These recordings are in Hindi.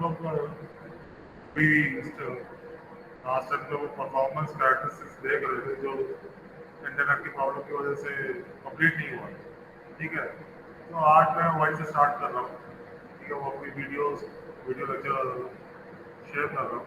लोग भी लास्ट टाइम जो परफॉर्मेंस कैरेक्टरिस्टिक्स देख रहे थे जो इंटरनेट की प्रॉब्लम की वजह से कंप्लीट नहीं हुआ, ठीक है। तो आज मैं वहीं से स्टार्ट कर रहा हूँ, ठीक है। वो अपनी वीडियो लेक्चर शेयर कर रहा हूँ।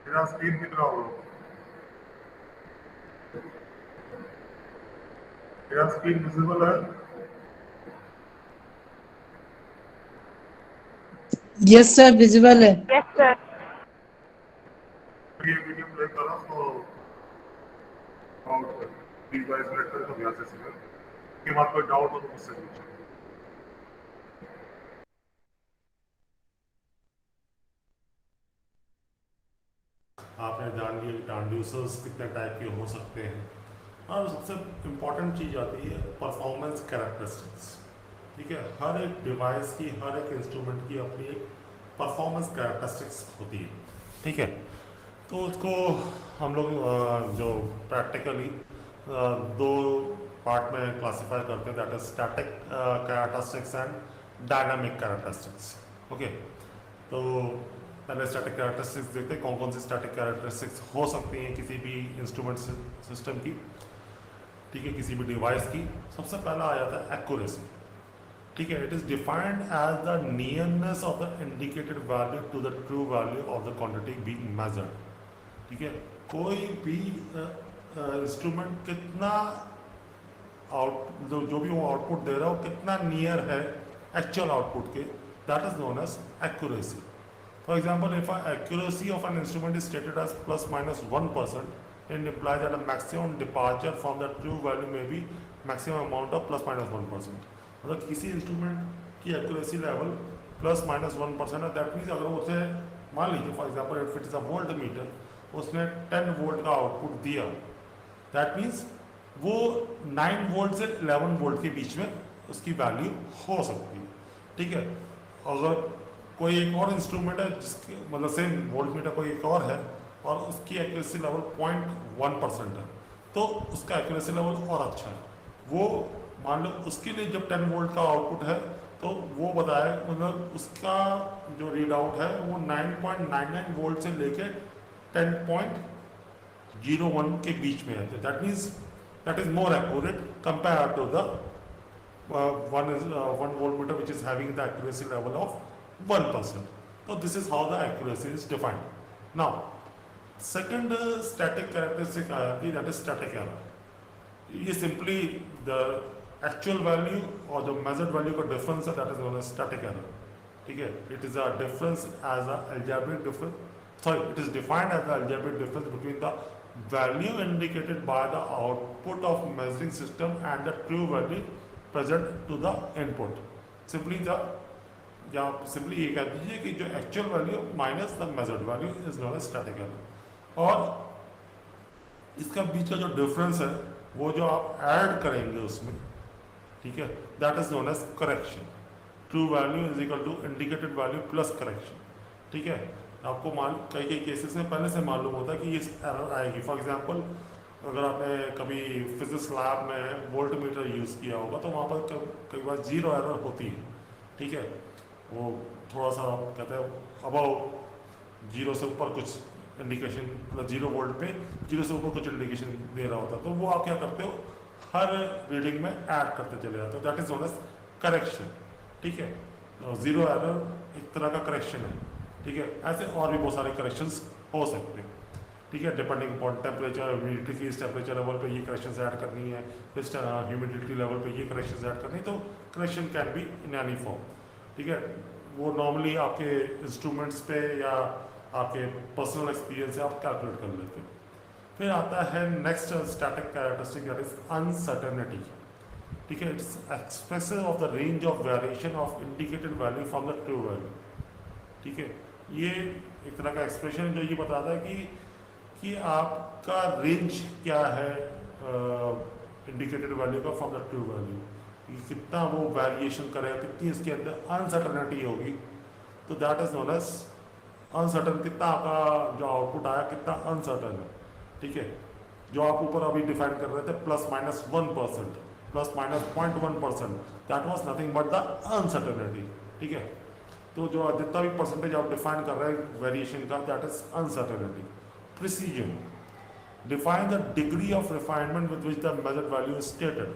मेरा स्क्रीन कितना होगा? मेरा स्क्रीन विजिबल है? यस सर, विजिबल है। Yes sir. ये वीडियो प्ले करो तो प्लीज गाइस सिलेक्ट करें तो यहाँ से सिलेक्ट के बाद कोई डाउट हो तो मुझसे पूछें। आपने जान लिया ट्रांसड्यूसर्स कितने टाइप के हो सकते हैं, और सबसे इम्पॉर्टेंट चीज़ आती है परफॉर्मेंस कैरेक्टरिस्टिक्स। ठीक है, हर एक डिवाइस की, हर एक इंस्ट्रूमेंट की अपनी एक परफॉर्मेंस कैरेक्टरिस्टिक्स होती है। ठीक है, तो उसको हम लोग जो प्रैक्टिकली दो पार्ट में क्लासिफाई करते हैं, that is static characteristics and dynamic characteristics. Okay, तो पहले स्टैटिक कैरेक्टरिस्टिक्स देखते हैं कौन कौन सी स्टैटिक कैरेक्टरिस्टिक्स हो सकती हैं किसी भी इंस्ट्रूमेंट सिस्टम की। ठीक है, किसी भी डिवाइस की। सबसे पहला आ जाता है एक्यूरेसी। ठीक है, it is defined as the nearness of the indicated value to the true value of the quantity being measured. ठीक है, कोई भी इंस्ट्रूमेंट कितना जो भी वो आउटपुट दे रहा हो कितना नियर है एक्चुअल आउटपुट के, that is known as accuracy. For example, if an accuracy of an instrument is stated as plus minus 1%, it implies that a maximum departure from the true value may be maximum amount of plus minus 1%. मतलब किसी इंस्ट्रूमेंट की एक्यूरेसी लेवल प्लस माइनस 1% है, दैट मीन्स अगर उसे मान लीजिए for example if it is a volt meter, उसने 10 वोल्ट का आउटपुट दिया, दैट मीन्स वो 9 वोल्ट से 11 वोल्ट के बीच में उसकी वैल्यू हो सकती है। ठीक है, अगर कोई एक और इंस्ट्रूमेंट है जिसके मतलब सेम वोल्ट मीटर कोई एक और है और उसकी एक्यूरेसी लेवल 0.1% है, तो उसका एक्यूरेसी लेवल और अच्छा है। वो मान लो उसके लिए जब 10 वोल्ट का आउटपुट है तो वो बताए मतलब उसका जो रीड आउट है वो 9.99 वोल्ट से लेके 10.01 के बीच में है। That means that is more accurate compare to the one voltmeter which is having the accuracy level of 1%. So this is how the accuracy is defined. Now, second static characteristic that is static error. ये simply the actual value or the measured value का difference है, that is known as static error. ठीक है, it is a difference as a algebraic difference. Sorry, it is defined as the algebraic difference between the value indicated by the output of measuring system and the true value present to the input. Simply the या सिंपली ये कह दीजिए कि जो actual value minus the measured value is known as static error. और इसका बीच का जो डिफरेंस है वो जो आप ऐड करेंगे उसमें, ठीक है, that is known as correction. True value is equal to indicated value plus correction. ठीक है, आपको कई केसेस में पहले से मालूम होता है कि ये एरर आएगी। फॉर एग्जाम्पल अगर आपने कभी फिजिक्स लैब में वोल्ट मीटर यूज़ किया होगा तो वहाँ पर कई बार जीरो एरर होती है। ठीक है, वो थोड़ा सा कहते हैं अबाउ जीरो से ऊपर कुछ इंडिकेशन, मतलब जीरो वोल्ट पे जीरो से ऊपर कुछ इंडिकेशन दे रहा होता है, तो वो आप क्या करते हो हर रीडिंग में ऐड करते चले जाते हो, that is known as correction. ठीक है, जीरो एरर एक तरह का करेक्शन है। ठीक है, ऐसे और भी बहुत सारे करेक्शंस हो सकते हैं। ठीक है, डिपेंडिंग अपॉन टेम्परेचर, ह्यूमिडिटी की इस टेम्परेचर लेवल पे ये करेक्शंस ऐड करनी है, इस ह्यूमिडिटी लेवल पे ये करेक्शंस ऐड करनी है, तो correction can be in any form. ठीक है, वो नॉर्मली आपके इंस्ट्रूमेंट्स पे या आपके पर्सनल एक्सपीरियंस से आप कैलकुलेट कर लेते हो। फिर आता है next static characteristic that is uncertainty. ठीक है, it's expressive of the range of variation of indicated value from the true value. ठीक है, ये एक तरह का एक्सप्रेशन है जो ये बताता है कि आपका रेंज क्या है इंडिकेटेड वैल्यू का फ्रॉम द ट्रू वैल्यू। कि कितना वो वेरिएशन करेगा, कितनी इसके अंदर अनसर्टनिटी होगी, तो that is known as uncertain. कितना आपका जो आउटपुट आया कितना अनसर्टन है, ठीक है। जो आप ऊपर अभी डिफाइन कर रहे थे ±1%, ±0.1%, that was nothing but the uncertainty, ठीक है। तो जो जितना भी परसेंटेज आप डिफाइन कर रहे हैं वेरिएशन का, that is uncertainty. Precision, define the degree of refinement with which the measured value is stated.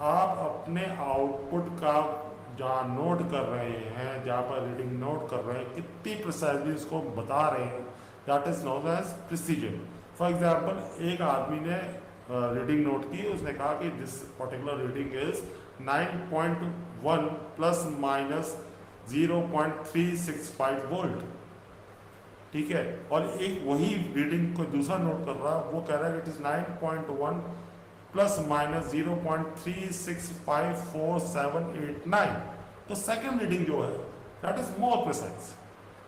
आप अपने आउटपुट का जहाँ नोट कर रहे हैं, जहाँ पर रीडिंग नोट कर रहे हैं, कितनी प्रिसाइजली उसको बता रहे हैं, that is known as precision. For example, एक आदमी ने रीडिंग नोट की, उसने कहा कि this particular reading is 9.1 ±0.365 volt, ठीक है। और एक वही रीडिंग को दूसरा नोट कर रहा, वो कह रहा है इट इज 9.1 ±0.3654789। तो सेकेंड रीडिंग जो है दैट इज मोर प्रिसाइज,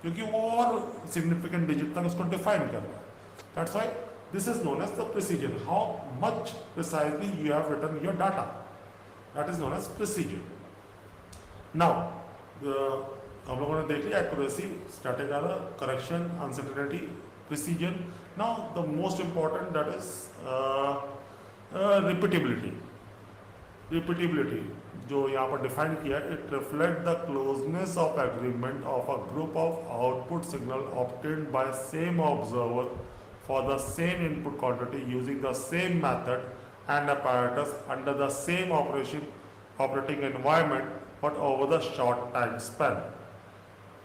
क्योंकि वो और सिग्निफिकेंट डिजिट तक उसको डिफाइन कर रहा है। That's why this is known as the precision, how much precisely you have written your data, that is known as precision. Now हम लोगों ने देख लिया accuracy, static error, correction, uncertainty, precision. Now the most important that is repeatability. Repeatability जो यहाँ पर डिफाइन किया, it reflect the closeness of agreement of a group of output signal obtained by same observer for the same input quantity using the same method and apparatus under the same operating environment but over the short time span।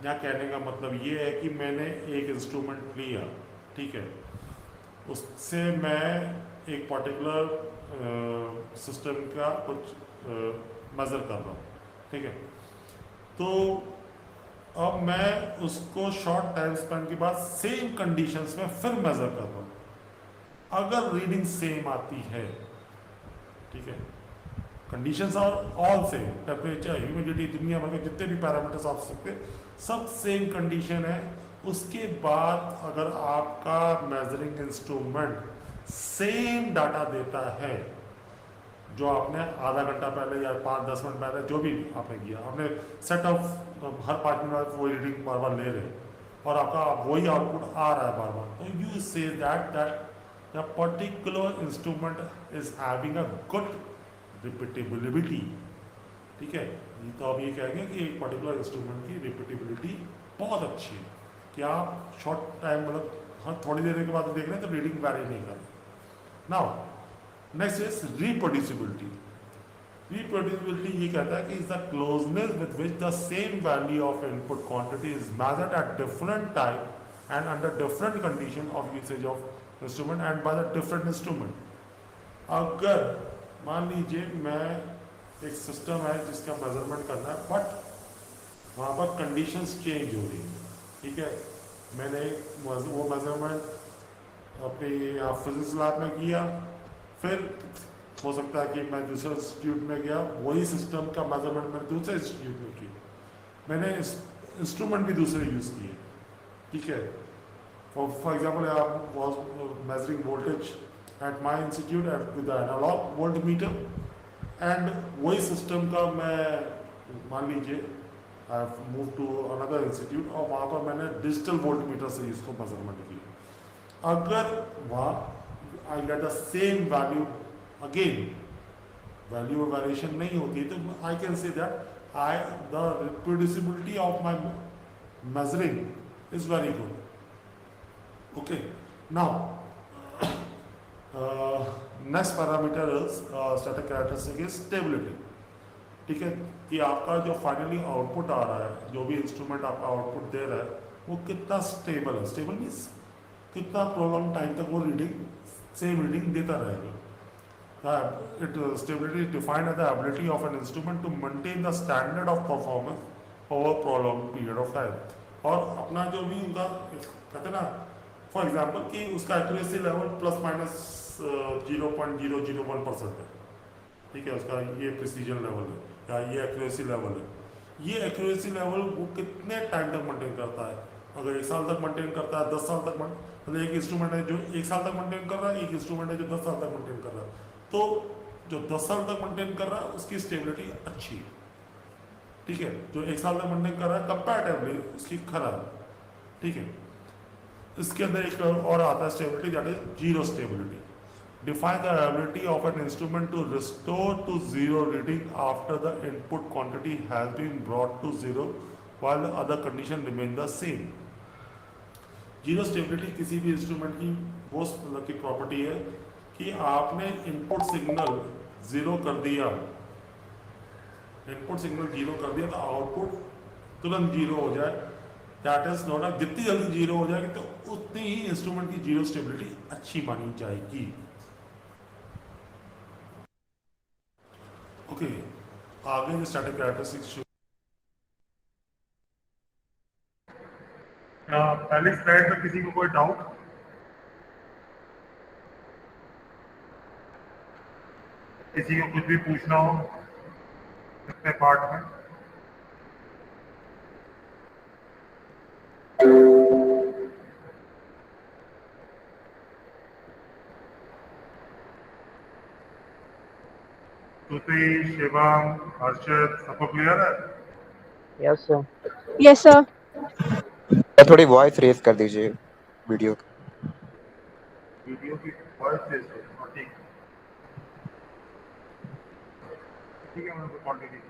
यहाँ कहने का मतलब ये है कि मैंने एक इंस्ट्रूमेंट लिया, ठीक है, उससे मैं एक पर्टिकुलर सिस्टम का कुछ मेज़र कर रहा हूँ, ठीक है। तो अब मैं उसको शॉर्ट टाइम स्पैन के बाद सेम कंडीशंस में फिर मेज़र कर रहा हूँ। अगर रीडिंग सेम आती है, ठीक है, conditions are all same, temperature, humidity, दुनिया भर के जितने भी पैरामीटर्स आप सकते सब सेम कंडीशन है, उसके बाद अगर आपका मेजरिंग इंस्ट्रूमेंट सेम डाटा देता है जो आपने आधा घंटा पहले या 5-10 मिनट पहले जो भी आपने किया, आपने सेट ऑफ हर 5 मिनट वो रीडिंग बार बार ले रहे और आपका वही आउटपुट आ रहा है बार बार, तो you say that the particular instrument is having a good repeatability, ठीक है। तो अब ये कहेंगे कि एक पर्टिकुलर इंस्ट्रूमेंट की रिपीटेबिलिटी बहुत अच्छी है कि आप शॉर्ट टाइम मतलब हर थोड़ी देर के बाद देख रहे हैं तो रीडिंग वैरी नहीं कर। Now next is reproducibility. Reproducibility ये कहता है कि is the closeness with which the same value of input quantity is measured at different time and under different condition of usage of instrument and by the different instrument. अगर मान लीजिए मैं एक सिस्टम है जिसका मेजरमेंट करना है बट वहाँ पर कंडीशंस चेंज हो रही है, ठीक है। मैंने वो मेजरमेंट अपने यहाँ फिजिक्स लैब में किया, फिर हो सकता है कि मैं दूसरे इंस्टीट्यूट में गया, वही सिस्टम का मेजरमेंट मैंने दूसरे इंस्टीट्यूट में किया, मैंने इंस्ट्रूमेंट भी दूसरे यूज़ किए, ठीक है। फॉर एग्जाम्पल आप was measuring voltage at my institute with analog volt meter and वही सिस्टम का मैं मान लीजिए I move to another institute और वहाँ पर मैंने डिजिटल वोल्ट मीटर से इसको मेजरमेंट किया। अगर वहाँ I get the same value, again value variation नहीं होती तो I can say that the reproducibility of my measuring is very good. Okay, now next parameter is static characteristic is stability, ठीक है, कि आपका जो फाइनली आउटपुट आ रहा है, जो भी इंस्ट्रूमेंट आपका आउटपुट दे रहा है वो कितना स्टेबल है। स्टेबल मीन्स कितना प्रोलॉन्ग टाइम तक वो रीडिंग सेम रीडिंग देता रहेगा। Stability is defined as the ability of an instrument to maintain the standard of performance over prolong period of time. और अपना जो भी उनका कहते हैं ना, फॉर एग्जाम्पल कि उसका एक्यूरेसी लेवल ±0.001% है, ठीक है, उसका ये प्रिसीजन लेवल है या ये एक्यूरेसी लेवल है। ये एक्यूरेसी लेवल वो कितने टाइम तक मेंटेन करता है? अगर 1 साल तक मेंटेन करता है, 10 साल तक मतलब एक इंस्ट्रूमेंट है जो 1 साल तक मेंटेन कर रहा है, एक इंस्ट्रूमेंट है जो 10 साल तक मेंटेन कर रहा है, तो जो 10 साल तक मेंटेन कर रहा है उसकी स्टेबिलिटी अच्छी है, ठीक है। जो 1 साल तक मेंटेन कर रहा है कंपैरेटिवली उसकी खराब है, ठीक है। इसके अंदर एक और आता है stability, that is zero stability. Define the ability of an instrument to restore to zero reading after the input quantity has been brought to zero while the other condition remain the same. Zero stability किसी भी इंस्ट्रूमेंट की वो मतलब की प्रॉपर्टी है कि आपने इनपुट सिग्नल जीरो कर दिया, इनपुट सिग्नल जीरो कर दिया तो आउटपुट तुरंत जीरो हो जाए, दैट इज नॉट अ, जितनी जल्दी जीरो हो जाएगी तो उतनी ही इंस्ट्रूमेंट की जीरो स्टेबिलिटी अच्छी मानी जाएगी। ओके, आगे स्टैटिक कैरेक्टरिस्टिक्स पहले स्लाइड में किसी को कोई डाउट? किसी को कुछ भी पूछना हो इतने पार्ट में? श्रुति, शिवम, हर्षद, सबको क्लियर है? Yes sir. Yes sir. थोड़ी वॉइस रेस कर दीजिए वीडियो की। वीडियो की वॉइस रेस हो, ठीक ठीक है, मैं कंटिन्यू।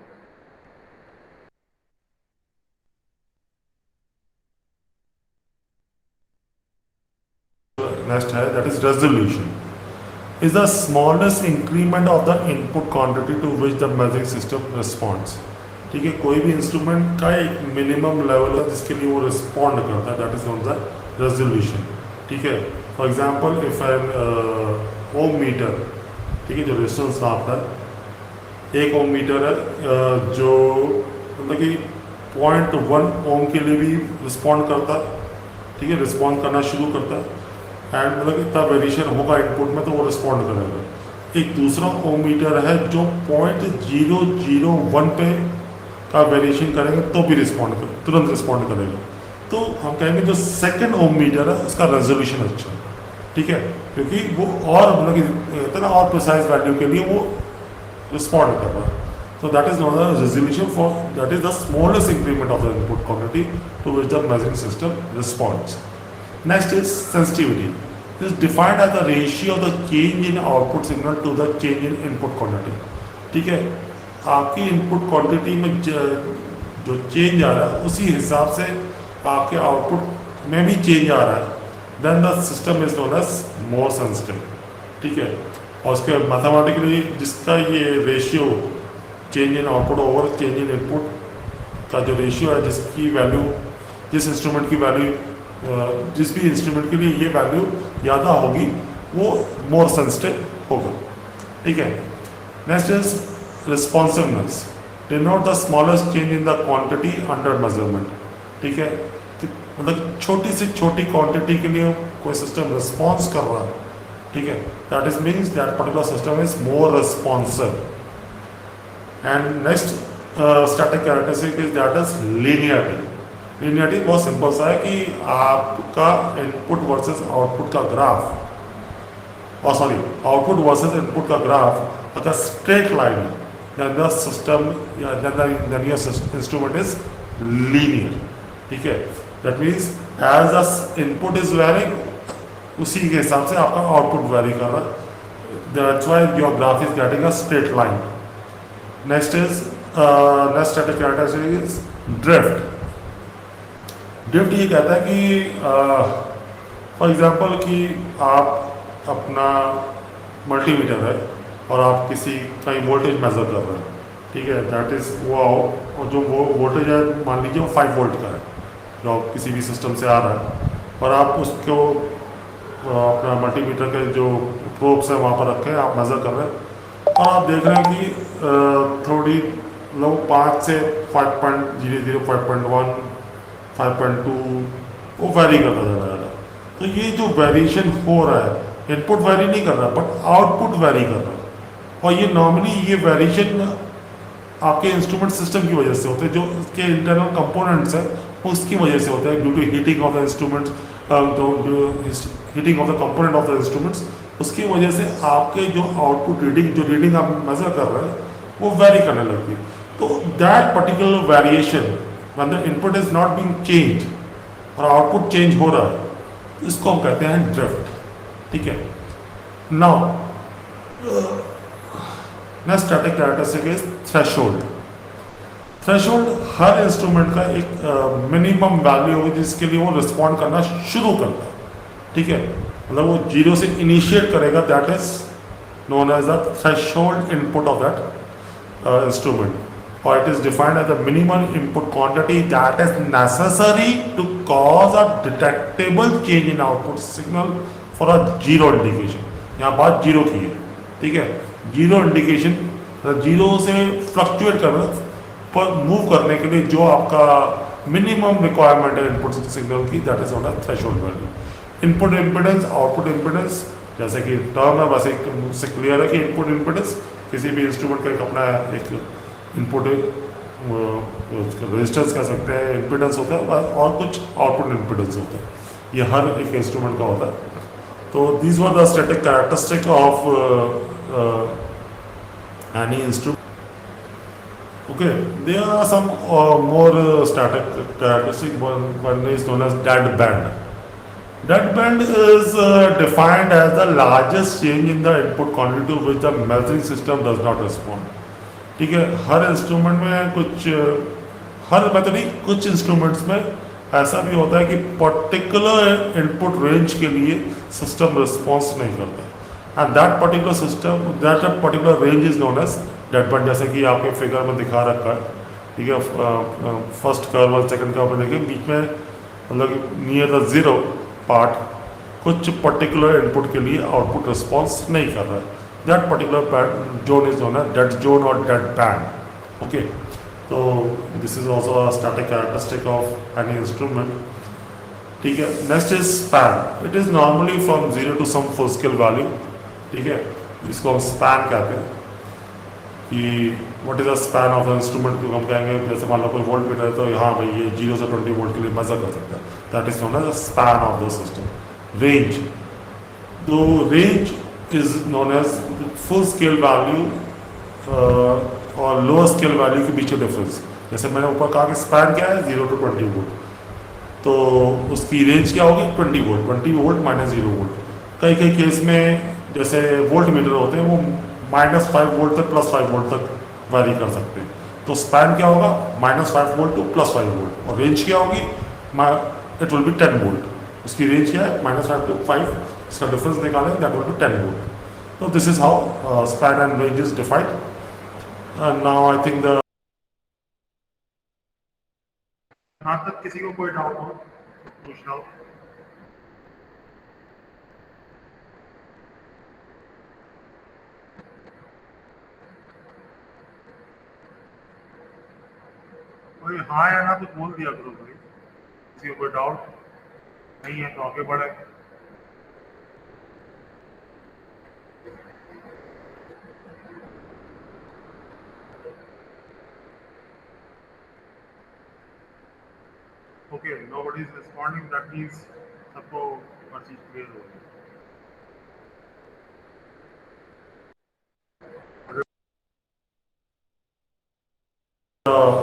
नेक्स्ट है that is resolution is the smallest increment of the input quantity to which the measuring system responds। ठीक है, कोई भी इंस्ट्रूमेंट का एक मिनिमम लेवल है जिसके लिए वो रिस्पॉन्ड करता है, that is not the resolution. ठीक है, for example if an ohm meter, ठीक है, जो रेजिस्टेंस नापता है, एक ओम मीटर है जो मतलब कि 0.1 ओम के लिए भी रिस्पॉन्ड करता है, ठीक है, रिस्पॉन्ड करना शुरू करता है एंड मतलब इतना वेरिएशन होगा इनपुट में तो वो रिस्पॉन्ड करेगा। एक दूसरा ओम मीटर है जो 0.001 पे का वेरिएशन करेंगे तो भी तुरंत रिस्पॉन्ड करेगा। तो हम कहेंगे जो सेकंड ओम मीटर है उसका रेजोल्यूशन अच्छा है, ठीक है, क्योंकि वो और मतलब कि इतना और प्रिसाइज वैल्यू के लिए वो रिस्पॉन्ड कर रहा है। So that is not the resolution for, that is the smallest increment of the input quantity to which the measuring system responds. Next is sensitivity. It is defined as the ratio of the change in output signal to the change in input quantity. ठीक है, आपकी इनपुट क्वांटिटी में जो चेंज आ रहा है उसी हिसाब से आपके आउटपुट में भी चेंज आ रहा है, then the system is known as more sensitive. ठीक है, और उसके मैथमेटिकली जिसका ये ratio change in output over change in input का जो रेशियो है, जिसकी वैल्यू, जिस इंस्ट्रूमेंट की वैल्यू, जिस भी इंस्ट्रूमेंट के लिए ये वैल्यू ज़्यादा होगी वो मोर सेंसिटिव होगा। ठीक है, next is responsiveness, denote the smallest change in the quantity under measurement. ठीक है, मतलब छोटी से छोटी क्वांटिटी के लिए कोई सिस्टम रिस्पॉन्स कर रहा है, ठीक है, that is means that particular system is more responsive. And next static characteristic is that is linearity. Linearity बहुत सिंपल सा है कि आपका इनपुट वर्सेस आउटपुट का ग्राफ, और सॉरी आउटपुट वर्सेस इनपुट का ग्राफ अगर स्ट्रेट लाइन है, then the system, then your instrument is linear। ठीक है, that means as the input is varying, उसी के हिसाब से आपका आउटपुट वेरी कर रहा है, that's why your graph is getting a straight line। Next is next static characteristic is drift। Drift ये कहता है कि फॉर एग्जांपल कि आप अपना मल्टीमीटर है और आप किसी कहीं वोल्टेज मेजर कर रहे हैं, ठीक है, दैट इज वो, और जो वो वोल्टेज है मान लीजिए वो 5 वोल्ट का है जो किसी भी सिस्टम से आ रहा है, और आप उसको अपना मल्टीमीटर के जो प्रोब्स हैं वहाँ पर रखें, आप मेज़र कर रहे हैं और आप देख रहे हैं कि थोड़ी लोग 5 से 5.00, 5.1, 5.2 वो वेरी करता जा रहा है। तो ये जो वेरिएशन हो रहा है, इनपुट वेरी नहीं कर रहा बट आउटपुट वेरी कर रहा है, और ये नॉर्मली ये वेरिएशन आपके इंस्ट्रूमेंट सिस्टम की वजह से होते हैं, जो उसके इंटरनल कंपोनेंट्स हैं उसकी वजह से होता है, due to heating of the instruments, heating of the component of the instruments, उसकी वजह से आपके जो आउटपुट रीडिंग, जो रीडिंग आप मेजर कर रहे हैं वो वेरी करने लगती है। तो that particular variation when the input is not being change और आउटपुट चेंज हो रहा है, इसको हम कहते हैं ड्रिफ्ट। ठीक है, now next static characteristic is threshold. Threshold her instrument का एक मिनिमम वैल्यू होगी जिसके लिए वो रिस्पॉन्ड करना शुरू करता है। ठीक है, मतलब वो जीरो से इनिशिएट करेगा, that is known as the threshold input of that instrument, और it is defined as the minimum input quantity that is necessary to cause a detectable change in output signal for a zero indication. यहाँ बात जीरो की है। ठीक है, जीरो इंडिकेशन, जीरो से फ्लक्चुएट करना पर मूव करने के लिए जो आपका मिनिमम रिक्वायरमेंट है इनपुट सिग्नल की, that is known as threshold value. Input impedance, output impedance, जैसे कि टर्म है वैसे से क्लियर है कि इनपुट इम्पिडेंस किसी भी इंस्ट्रूमेंट का एक अपना एक इनपुट रेजिस्टेंस कह सकते हैं, इम्पिडेंस होता है, और कुछ आउटपुट इम्पिडेंस होता है, ये हर एक इंस्ट्रूमेंट का होता है। तो these were the static characteristic of any instrument. Okay, there are some more static characteristic. One is known as dead band. Dead band is defined as the largest change in the input quantity to which the measuring system does not respond. ठीक है, हर इंस्ट्रूमेंट में कुछ, हर मैं तो नहीं, कुछ इंस्ट्रूमेंट्स में ऐसा भी होता है कि पर्टिकुलर इनपुट रेंज के लिए सिस्टम रिस्पॉन्स नहीं करता, and that particular system, that particular range is known as dead band. जैसे कि आपके फिगर में दिखा रखा है। ठीक है, फर्स्ट कर्व और सेकंड कर्व में देखिए, बीच में मतलब नियर द जीरो पार्ट कुछ पर्टिकुलर इनपुट के लिए आउटपुट रिस्पॉन्स नहीं कर रहा है, that particular zone is known as dead zone और डेड बैंड। ओके, तो this is also a static characteristic of any instrument. ठीक है, next is span. It is normally from zero to some full scale value. ठीक है, इसको हम स्पैन कहते हैं कि what is the span of the instrument, को हम कहेंगे जैसे मान लो कोई वोल्ट मीटर है तो हाँ भाई ये 0 से 20 वोल्ट के लिए मेजर कर सकता है, that is known as the span of the system. Range, तो range is known as full scale value और लोअर स्केल वैल्यू के बीच डिफरेंस। जैसे मैंने ऊपर कहा कि स्पैन क्या है, 0 to 20 वोल्ट, तो उसकी रेंज क्या होगी, 20 वोल्ट, 20 वोल्ट माइनस 0 वोल्ट। कई कई केस में जैसे वोल्ट मीटर होते हैं वो -5 वोल्ट तक +5 वोल्ट तक वेरी कर सकते हैं। तो स्पैन क्या होगा, -5 वोल्ट टू +5 वोल्ट, और रेंज क्या होगी, इट विल बी 10 वोल्ट। उसकी रेंज क्या है, -5 to 5, इसका डिफरेंस निकालें, दैट विल बी 10 वोल्ट। तो this is how span and range is defined. Now I think the, यहाँ तक किसी को कोई डाउट हो पूछना हो? कोई हाँ या ना कुछ बोल दिया करो भाई, किसी को कोई डाउट नहीं है तो आगे बढ़े। Okay, nobody is responding, that means सबको हर चीज क्लियर हो गई।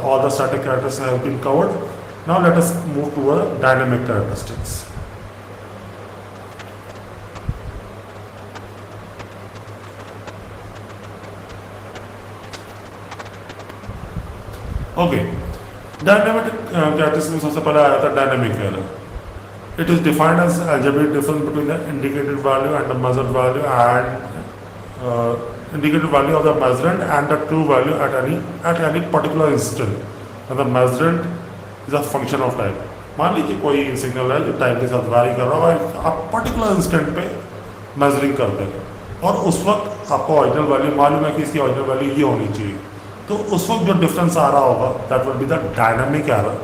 all the static characteristics have been covered. Now let us move to a dynamic characteristics. Okay, dynamic characteristics सबसे पहले आया था dynamic error. It is defined as algebraic difference between the indicated value and the measured value and indicated value of the measurand and the true value at any particular instant. And the measurand is a function of time. मान लीजिए कोई सिग्नल है जो टाइम के साथ वारी कर रहा है, आप पर्टिकुलर इंस्टेंट पे मेजरिंग करते हैं और उस वक्त आपको ओरिजिनल वैल्यू मालूम है कि इसकी ओरिजिनल वैल्यू ये होनी चाहिए, तो उस वक्त जो डिफरेंस आ रहा होगा that will be the dynamic error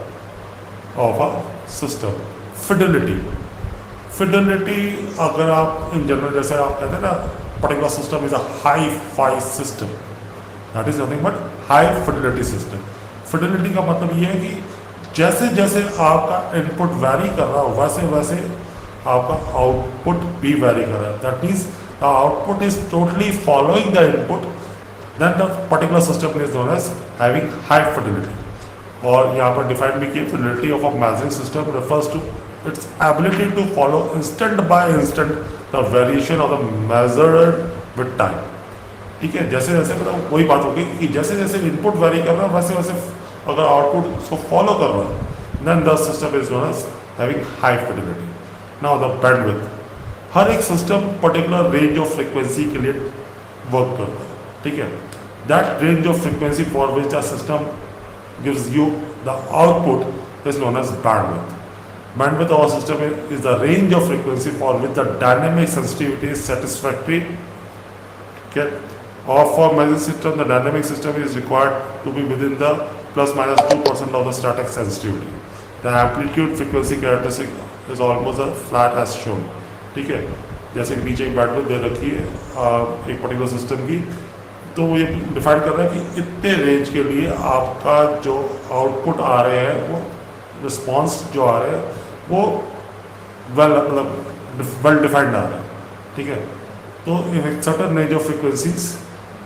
of a system. Fidelity अगर आप इन जनरल जैसे आप कहते हैं ना, particular system is a high-fi system, that is nothing but high fidelity system. Fidelity का मतलब ये है कि जैसे जैसे आपका इनपुट वैरी कर रहा हो वैसे वैसे आपका आउटपुट भी वेरी कर रहा है. That means the output is totally following the input, then the particular system is known as having high fidelity. और यहाँ पर डिफाइन भी किया, fidelity of a measuring system refers to its ability to follow instant by instant the variation of the measured with time. ठीक है, जैसे जैसे मतलब वही बात होगी कि जैसे जैसे इनपुट वेरी कर रहा है वैसे वैसे अगर आउटपुट उसको फॉलो कर रहा है, then the system is known as having high fidelity. Now the bandwidth, हर एक system particular range of frequency के लिए वर्क करता है. ठीक है, that range of frequency for which the system gives you the output is known as bandwidth. Bandwidth of a system is the range of frequency for which the dynamic sensitivity is satisfactory. Okay, or for measuring system, the dynamic system is required to be within the plus minus 2% of the static sensitivity. The amplitude frequency characteristic is almost as flat as shown. ठीक है, जैसे नीचे एक बैंडविड्थ दे रखी है एक पर्टिकुलर सिस्टम की, तो वो ये डिफाइन कर रहा है कि इतने रेंज के लिए आपका जो आउटपुट आ रहे हैं वो रिस्पॉन्स जो आ रहे हैं वो वेल डिफाइंड आ रहा है. ठीक है, तो एक सर्टेन रेंज ऑफ फ्रिक्वेंसीज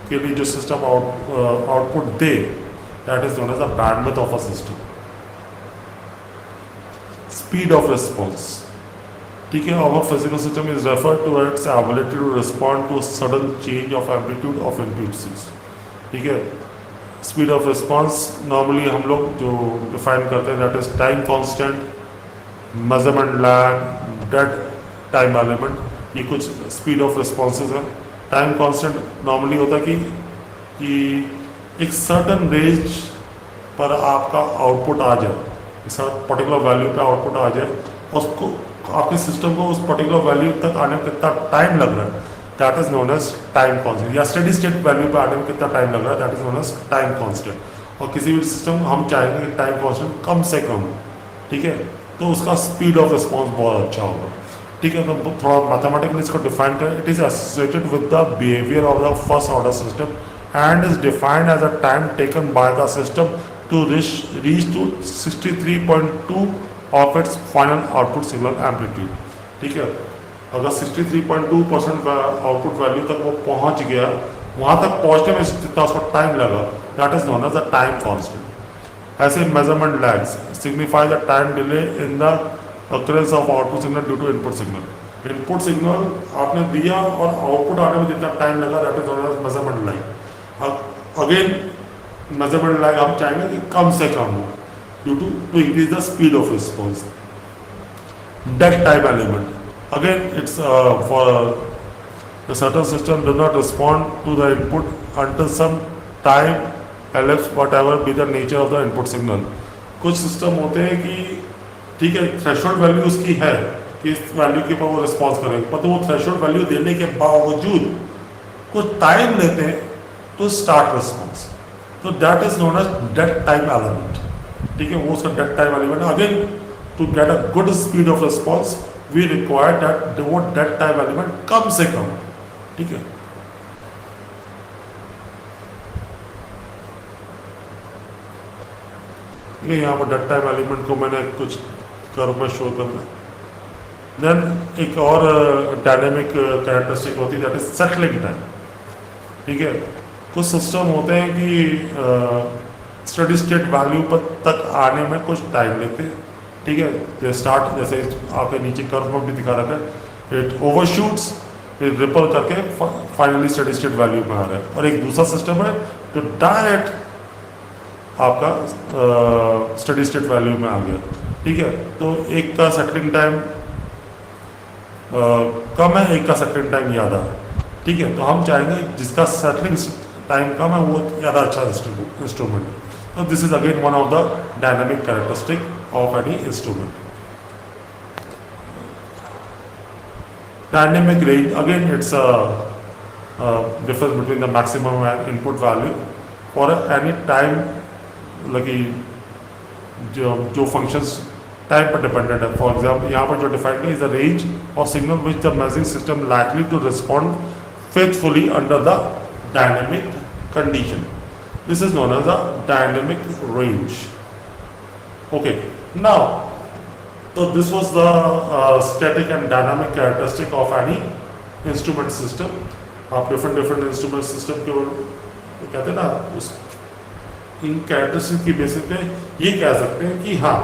के लिए जो सिस्टम आउटपुट दे, that is known as the bandwidth of a system. Speed of response, ठीक है, our physical system is referred to its ability to respond to a sudden change of amplitude of impulses. ठीक है, स्पीड ऑफ रिस्पॉन्स नॉर्मली हम लोग जो डिफाइन करते हैं that is time constant, measurement lag, dead time element. ये कुछ स्पीड ऑफ रिस्पॉन्सेज हैं. टाइम कांस्टेंट नॉर्मली होता है कि एक सर्टन रेंज पर आपका आउटपुट आ जाए, एक पर्टिकुलर वैल्यू पे आउटपुट आ जाए, उसको आपके सिस्टम को उस पर्टिकुलर वैल्यू तक आने में कितना टाइम लग रहा है, that is known as time constant. या स्टेडी स्टेट वैल्यू पे आने में कितना टाइम लग रहा है, that is known as time constant. और किसी भी सिस्टम हम चाहेंगे कि टाइम कांस्टेंट कम से कम, ठीक है, तो उसका स्पीड ऑफ रिस्पॉन्स बहुत अच्छा होगा. ठीक है, तो थोड़ा मैथमेटिकली इसको डिफाइन करें. It is associated with the behaviour of the first order system and is defined as a time taken by the system to reach to 63.2 of its final output signal amplitude. ठीक है, अगर 63.2% आउटपुट वैल्यू तक वो पहुंच गया, वहां तक पहुंचने में जितना उसको टाइम लगा, that is known as the time constant. ऐसे measurement lags signify the time delay in the occurrence of output signal due to input signal. Input signal आपने दिया और आउटपुट आने में जितना टाइम लगा, that is known as measurement lag. Again measurement lag हम चाहेंगे कि कम से कम हो due to increase the speed of response. Dead time element, again it's for the certain system does not respond to the input until some time elapsed, whatever be the nature of the input signal. कुछ सिस्टम होते हैं कि ठीक है थ्रेशोल्ड वैल्यू उसकी है कि इस वैल्यू के ऊपर वो रिस्पॉन्स करेंगे, पर तो वो थ्रेशोल्ड वैल्यू देने के बावजूद कुछ टाइम लेते हैं तो स्टार्ट रिस्पॉन्स, तो that is known as dead time element. ठीक है, वो उसका dead time element. Again to get a good speed of response we require that वो डेड टाइम एलिमेंट कम से कम. ठीक है, यहाँ पर डेड टाइम एलिमेंट को मैंने कुछ कर्व में शो करना. देन एक और डायनेमिक कैरेक्टरिस्टिक होती है दैट इज सेटलिंग टाइम. ठीक है, कुछ सिस्टम होते हैं कि स्टेडी स्टेट वैल्यू पर तक आने में कुछ टाइम लेते हैं. ठीक है, स्टार्ट जैसे आपके नीचे कर्व में भी दिखा रखा है, इट ओवरशूट्स, इट रिपल करके फाइनली स्टेडी स्टेट वैल्यू में आ रहा है. और एक दूसरा सिस्टम है जो डायरेक्ट आपका स्टेडी स्टेट वैल्यू में आ गया. ठीक है, तो एक का सेटलिंग टाइम कम है, एक का सेटलिंग टाइम ज़्यादा है. ठीक है, तो हम चाहेंगे जिसका सेटलिंग टाइम कम है वो ज़्यादा अच्छा इंस्ट्रूमेंट. तो this is again one of the dynamic characteristic of any instrument. Dynamic range, again it's difference between the maximum and input value for any time, जो फंक्शंस टाइम पर डिपेंडेंट है. फॉर एग्जाम्पल यहाँ पर जो डिफाइंड है इज द रेंज और signal which the measuring system likely to respond faithfully under the dynamic condition. This is known as the dynamic range. Okay, now So this was the static and dynamic characteristic of any instrument system. आप different instrument system के कहते हैं ना उस इन कैरेक्टरिस्टिक की बेसिस पे ये कह सकते हैं कि हाँ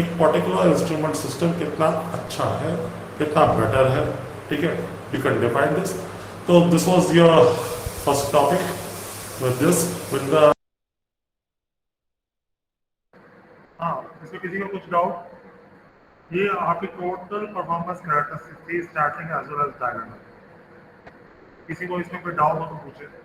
एक पर्टिकुलर इंस्ट्रूमेंट सिस्टम कितना अच्छा है, कितना बेटर है, ठीक है, यू कैन डिफाइन दिस. तो this was your first topic. With the हाँ, इसमें किसी को कुछ डाउट? ये आपकी टोटल परफॉर्मेंस कैरेक्टरिस्टिक थी, starting as well as dynamic. किसी को इसमें कोई डाउट हो तो पूछे.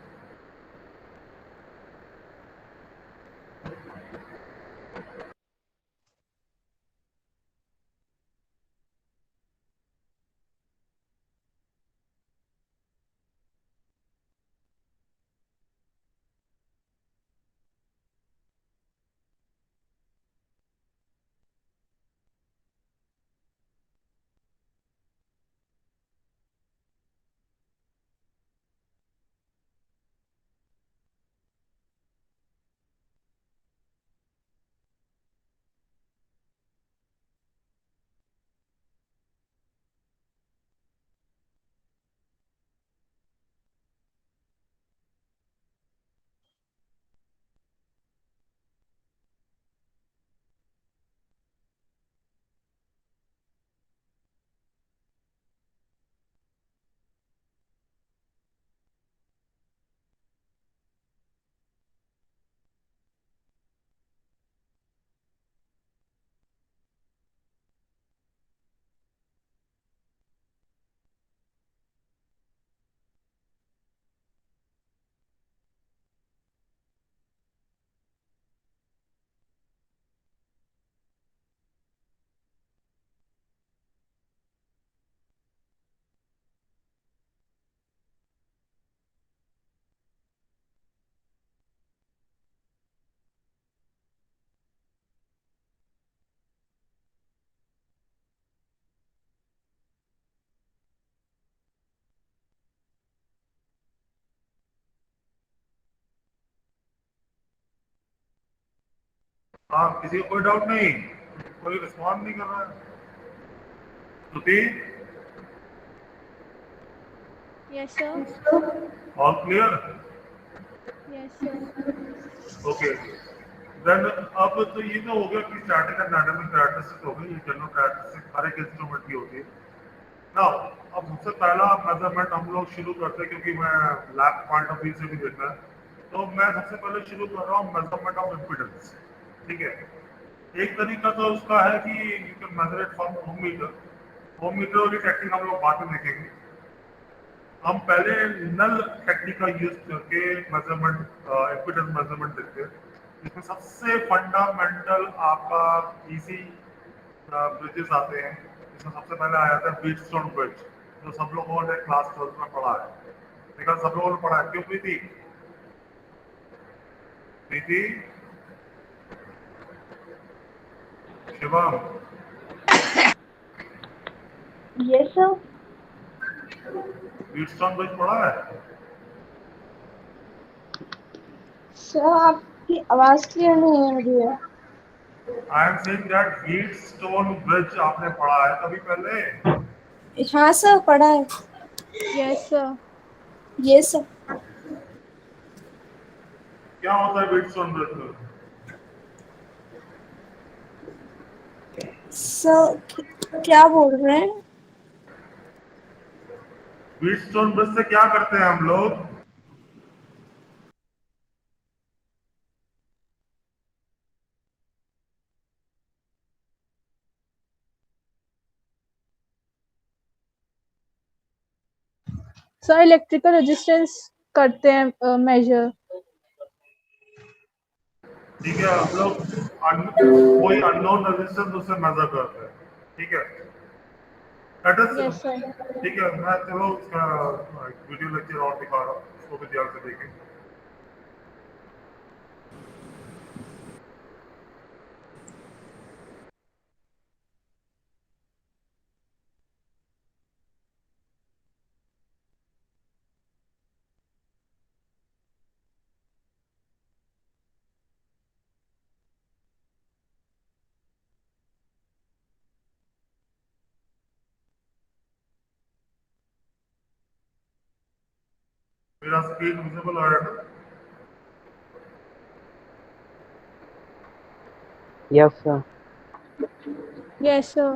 हाँ, किसी को कोई डाउट नहीं? कोई रिस्पॉन्ड नहीं कर रहा है? Shruti, Yes, sir. All clear? Yes, sir. Okay. Then अब तो ये तो हो गया कि स्टैटिक एंड डायनामिक कैरेक्टरिस्टिक हो गई, ये जनरल कैरेक्टरिस्टिक हर एक इंस्ट्रूमेंट की होती है. नाउ अब सबसे पहला मेजरमेंट हम लोग शुरू करते हैं, क्योंकि मैं लैब पॉइंट ऑफ व्यू से भी देखना है, तो मैं सबसे पहले शुरू कर रहा हूँ मेजरमेंट ऑफ इम्पीडेंस. ठीक है. एक तरीका तो उसका है कि you can measure it from ohm meter. Ohm meter वाली टेक्निक हम लोग बाद में देखेंगे. हम पहले नल टेक्निक का यूज करके मेजरमेंट, इम्पीडेंस मेजरमेंट देखते हैं. इसमें सबसे फंडामेंटल आपका इजी ब्रिजेस आते हैं. इसमें सबसे पहले आया था व्हीटस्टोन ब्रिज, जो सब लोगों ने क्लास 12 में पढ़ा है. लेकिन सब लोगों ने पढ़ा है क्यों? Preeti, Preeti, Shivam, Yes, sir. Wheatstone bridge पढ़ा है? सर आपकी आवाज क्लियर नहीं है मुझे. I am saying that Wheatstone bridge आपने पढ़ा है कभी पहले? हाँ सर पढ़ा है. Yes, sir. ये सर. क्या होता है व्हीटस्टोन ब्रिज में? सर क्या बोल रहे हैं? व्हीटस्टोन ब्रिज से क्या करते हैं हम लोग? सर इलेक्ट्रिकल रेजिस्टेंस करते हैं मेजर. ठीक है, हम लोग कोई अननोन रेजिस्टेंस उससे मेजर करते हैं. ठीक है. That is- Yes, sir. ठीक है. मैं चलो उसका वीडियो लेक्चर और दिखा रहा हूँ, उसको भी ध्यान से देखें. मेरा स्क्रीन विजिबल आ रहा है ना? Yes, sir. Yes, sir.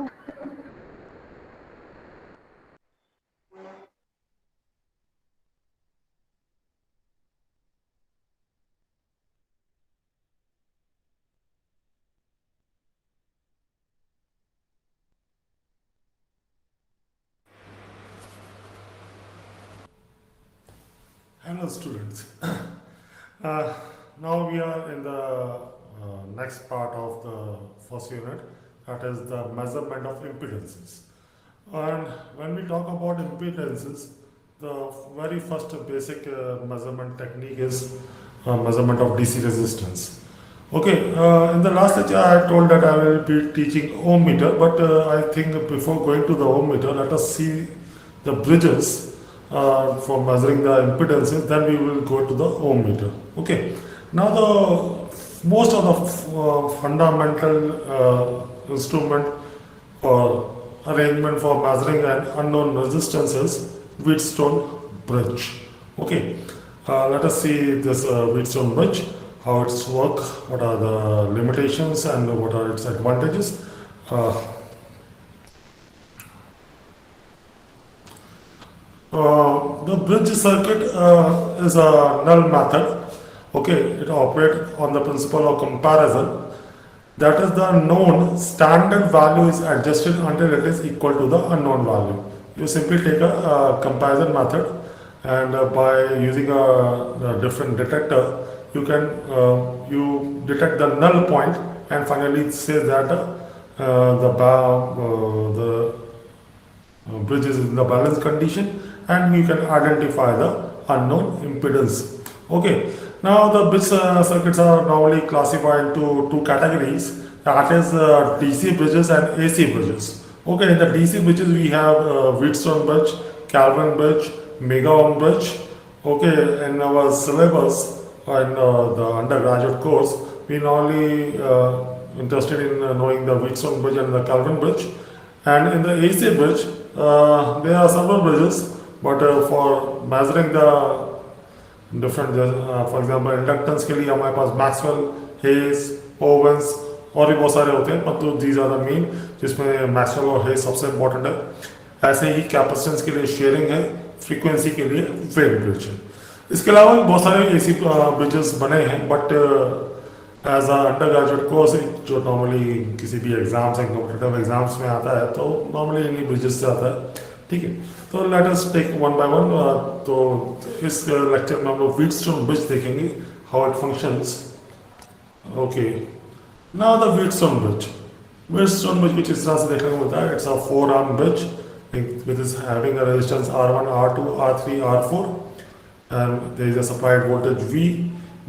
Hello students. Uh, Now we are in the next part of the first unit, that is the measurement of impedances. And when we talk about impedances, the very first basic measurement technique is measurement of DC resistance. Okay, in the last lecture I told that I will be teaching ohm meter, but I think before going to the ohm meter, let us see the bridges for measuring the impedances, then we will go to the ohm meter. Okay, now the most of the fundamental instrument or arrangement for measuring an unknown resistance is Wheatstone bridge. Okay, let us see this Wheatstone bridge, how it's work, what are the limitations and what are its advantages. The bridge circuit is a null method. Okay, it operates on the principle of comparison. That is, the known standard value is adjusted until it is equal to the unknown value. You simply take a comparison method, and by using a different detector, you can you detect the null point, and finally it says that the bridge is in the balance condition, and you can identify the unknown impedance. Okay, now the bridge circuits are normally classified into two categories, that is DC bridges and AC bridges. Okay, in the DC bridges we have Wheatstone bridge, Calvin bridge, Mega Ohm bridge. Okay, in our syllabus in the undergraduate course, we normally interested in knowing the Wheatstone bridge and the Calvin bridge. And in the AC bridge, there are several bridges, but for measuring the different, for example inductance के लिए हमारे पास मैक्सवेल, हेज, ओवेंस और भी बहुत सारे होते हैं, परंतु दीज आर द मेन जिसमें मैक्सवेल और हेज सबसे इंपॉर्टेंट है। ऐसे ही कैपेसिटेंस के लिए शेयरिंग है, फ्रीक्वेंसी के लिए वेव ब्रिज है। इसके अलावा भी बहुत सारे एसी ब्रिजेस बने हैं, but as a undergraduate course जो नॉर्मली किसी भी एग्जाम्स एंड कॉम्पिटिटिव एग्जाम्स में आता है, तो नॉर्मली इन्हीं ब्रिजेस से आता है। ठीक है, तो let us take one by one. तो इस लेक्चर में हम लोग व्हीटस्टोन ब्रिज देखेंगे, how it functions. Okay, now the Wheatstone bridge. Wheatstone bridge कुछ इस तरह से देखने को मिलता है। It's a 4 arm bridge which is having a resistance R1, R2, R3, R4 and there is a supplied voltage V।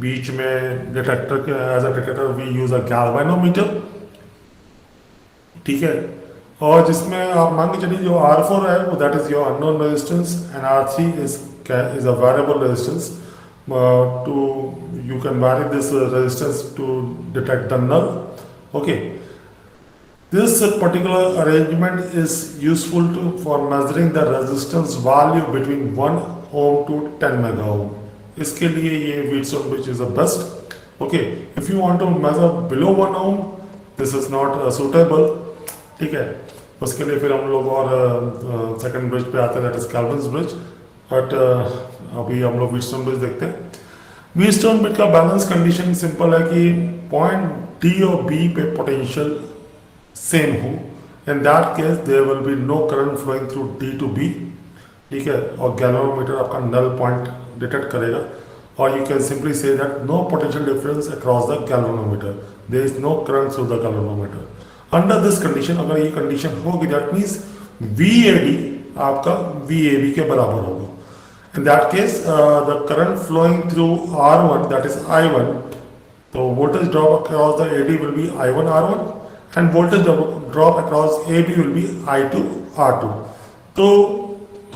बीच में डिटेक्टर के as a detector we use a galvanometer. ठीक है, और जिसमें आप मान के चलिए जो R4 है वो that is your unknown resistance and R3 is a variable resistance. To you can vary this resistance to detect the null. Okay, this particular arrangement is useful for measuring the resistance value between 1 ohm to 10 mega ohm. इसके लिए ये Wheatstone bridge is the best. Okay, if you want to measure below 1 ohm, this is not suitable. ठीक है, उसके लिए फिर हम लोग और सेकंड ब्रिज पे आते हैं, दैट इज कैल्विन्स ब्रिज। बट अभी हम लोग Wheatstone bridge देखते हैं। Wheatstone bridge का बैलेंस कंडीशन सिंपल है कि पॉइंट डी और बी पे पोटेंशियल सेम हो, in that case there will be no current flowing through D to B. ठीक है, और गैल्वेनोमीटर आपका नल पॉइंट डिटेक्ट करेगा, और you can simply see that no potential difference across the galvanometer, there is no current through the galvanometer. Under this condition, अगर ये कंडीशन होगी, दैट मीन्स VAD आपका VAB के बराबर होगा। In that case the current flowing through R1 that is I1, तो voltage drop across the AD will be I1 R1 and voltage drop across AB will be I2 R2। तो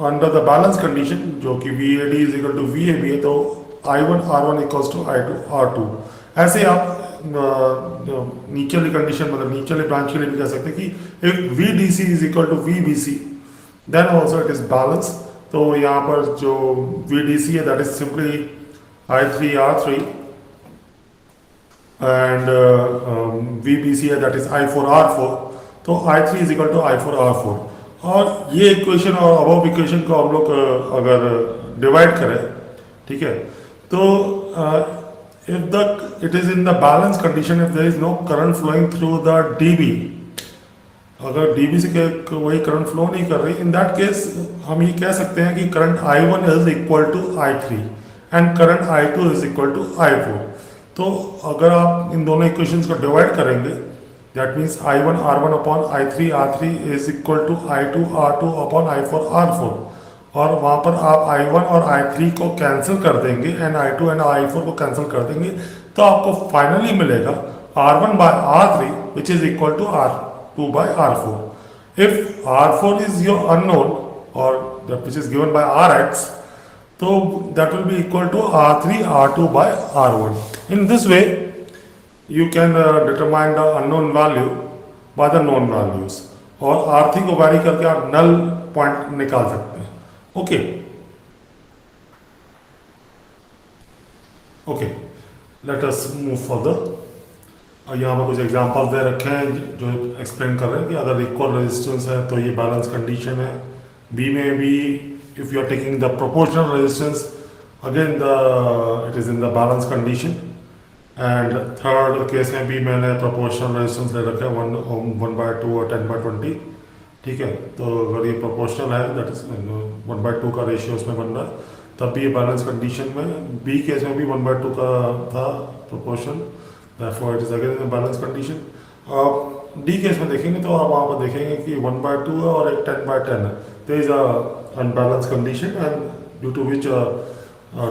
under the balance condition जो कि VAD is equal to VAB है, तो I1 R1 equals to I2 R2। ऐसे आप नीचे वाली कंडीशन, मतलब नीचे वाली ब्रांच के लिए भी कह सकते हैं कि if VDC is equal to VBC then also it is balanced। तो यहाँ पर जो VDC है that is simply I3R3 and VBC है दैट इज I4R4। तो I3 is equal to I4R4 और ये इक्वेशन और अबव इक्वेशन को हम लोग अगर डिवाइड करें, ठीक है, तो if it is in the balance condition, if there is no current flowing through the DB, अगर DB से वही करंट फ्लो नहीं कर रही, इन दैट केस हम ये कह सकते हैं कि current I1 is equal to I3 and current I2 is equal to I4। तो अगर आप इन दोनों इक्वेशंस को डिवाइड करेंगे, that means I1 R1 upon I3 R3 is equal to I2 R2 upon I4 R4, और वहाँ पर आप I1 और I3 को कैंसिल कर देंगे एंड I2 एंड I4 को कैंसिल कर देंगे, तो आपको फाइनली मिलेगा R1 by R3 which is equal to R2 by R4. If R4 is your unknown or that which is given by Rx, so that will be equal to R3 R2 by R1. In this way, you can determine the unknown value by the known values. और R3 को वैरी करके आप null point निकाल सकते हैं. Okay. Okay. Let us move further. यहाँ पर कुछ एग्जांपल्स दे रखे हैं जो एक्सप्लेन कर रहे हैं कि अगर इक्वल रेजिस्टेंस है तो ये बैलेंस कंडीशन है। बी में भी if you are taking the proportional resistance again it is in the balance condition, and third case में भी मैंने प्रोपोर्शनल रेजिस्टेंस ले रखा है 1/2 और 10/20, ठीक है। तो अगर ये प्रोपोर्शनल है दैट इज 1/2 का रेशियो उसमें बन रहा है, तब भी ये बैलेंस कंडीशन में। बी केस में भी 1/2 का था proportion, therefore it is again in a balance condition. D case में देखेंगे तो आप वहाँ पर देखेंगे कि 1/2 है और एक 10/10 है। There is a unbalanced condition and due to which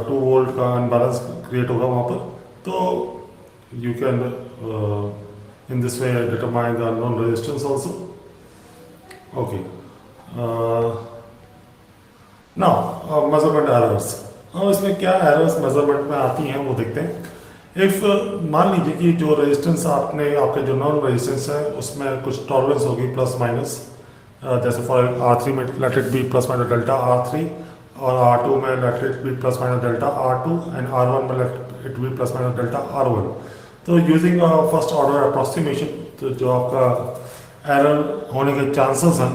2 volt का unbalance create होगा वहाँ पर। तो you can in this way determine the unknown resistance also. Okay. Now measurement errors. अब इसमें क्या errors measurement में आती हैं वो देखते हैं। इफ मान लीजिए कि जो रेजिस्टेंस आपके जो नॉन रेजिस्टेंस है उसमें कुछ टॉलरेंस होगी प्लस माइनस, जैसे फॉर R3 में let it be plus minus delta R3 और R2 में let it be plus minus delta R2 and R1 में let it be plus minus delta R1। तो यूजिंग फर्स्ट ऑर्डर अप्रोक्सीमेशन, तो जो आपका एरर होने के चांसेस हैं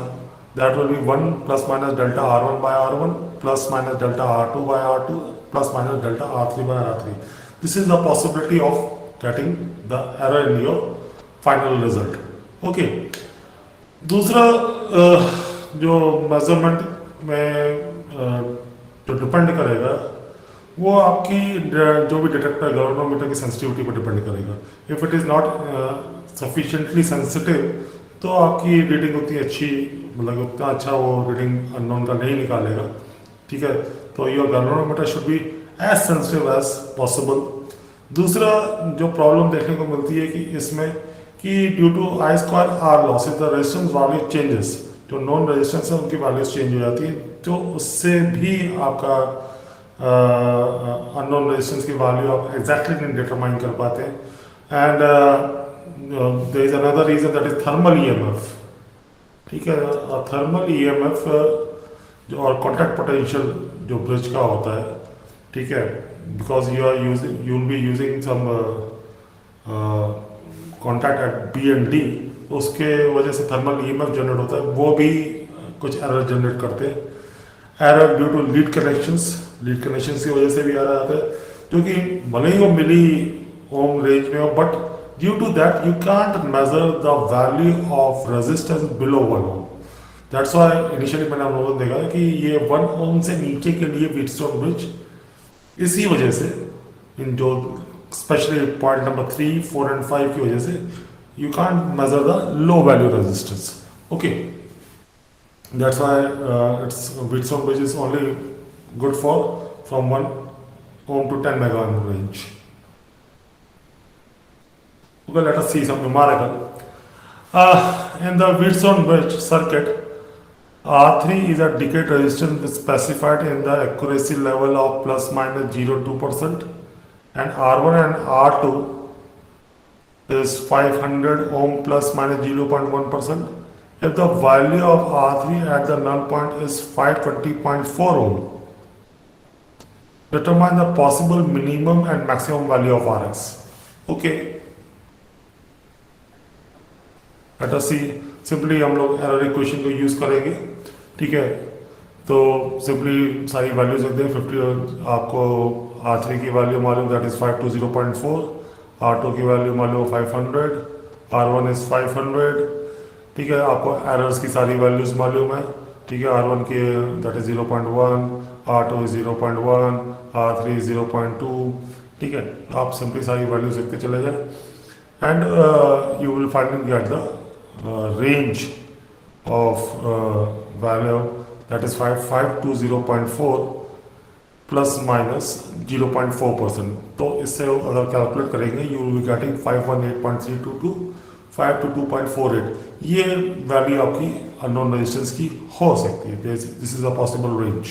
that will be 1 plus minus delta R1 by R1 plus minus delta R2 by R2 plus minus delta R3 by R3। This is the possibility of getting the error in your final result. Okay. दूसरा जो मेजरमेंट में जो डिपेंड करेगा वो आपकी जो भी डिटेक्टर गैल्वेनोमीटर की सेंसिटिविटी पर डिपेंड करेगा। If it is not sufficiently sensitive तो आपकी रीडिंग उतनी अच्छी, मतलब उतना अच्छा वो रीडिंग अननोन का नहीं निकालेगा, ठीक है। तो your galvanometer should be as sensitive as possible. दूसरा जो प्रॉब्लम देखने को मिलती है कि इसमें कि due to I² R losses the resistance value changes, जो नॉन रेजिस्टेंस है उनकी वैल्यूज चेंज हो जाती है, तो उससे भी आपका अननोन रेजिस्टेंस की वैल्यू आप एग्जैक्टली नहीं डिटरमाइन कर पाते हैं। And there is another reason that is thermal EMF, ठीक है। थर्मल EMF जो और कॉन्टैक्ट पोटेंशियल जो ब्रिज का होता है, ठीक है, because you will be using some contact at B and D, उसके वजह से थर्मल EMF जनरेट होता है, वो भी कुछ एरर जनरेट करते हैं। Error due to lead connections की वजह से भी एरर आता है, क्योंकि भले ही वो मिली ओम रेंज में हो, but due to that you can't measure the value of resistance below 1 ohm. That's why initially मैंने आप लोगों ने देखा कि ये 1 ओम से नीचे के लिए व्हीटस्टोन ब्रिज, इसी वजह से इन जो स्पेशली पॉइंट नंबर 3, 4 and 5 की वजह से you can't measure the low value resistance. Okay, that's why it's Wheatstone bridge is only good for from 1 ohm to 10 mega ohm range. Okay, let us see some numerical. In the Wheatstone bridge circuit, R3 is a decayed resistance specified in the accuracy level of plus minus 0.2%, and R1 and R2 is 500 ohm plus minus 0.1%, if the value of R3 at the null point is 520.4 ohm, determine the possible minimum and maximum value of Rs. Okay, let us see. Simply हम लोग एरर इक्वेशन को यूज करेंगे, ठीक है। तो सिंपली सारी वैल्यूज रख दें। 50 आपको R3 की वैल्यू मालूम, दैट इज 520.4, R2 की वैल्यू मालूम 500, R1 इज 500, ठीक है। आपको एरर्स की सारी वैल्यूज मालूम है, ठीक है। R1 की that is 0.1, R2 is 0.1, R3 is 0.2, ठीक है। आप सिंपली सारी वैल्यूज लिखते चले जाए and you will finally get the range of value, that is 520.4 plus minus 0.4%. तो इससे अगर कैलकुलेट करेंगे यू विल बी गेटिंग 518.322 522.48। ये वैल्यू आपकी अननोन रेजिस्टेंस की हो सकती है। This is a possible range.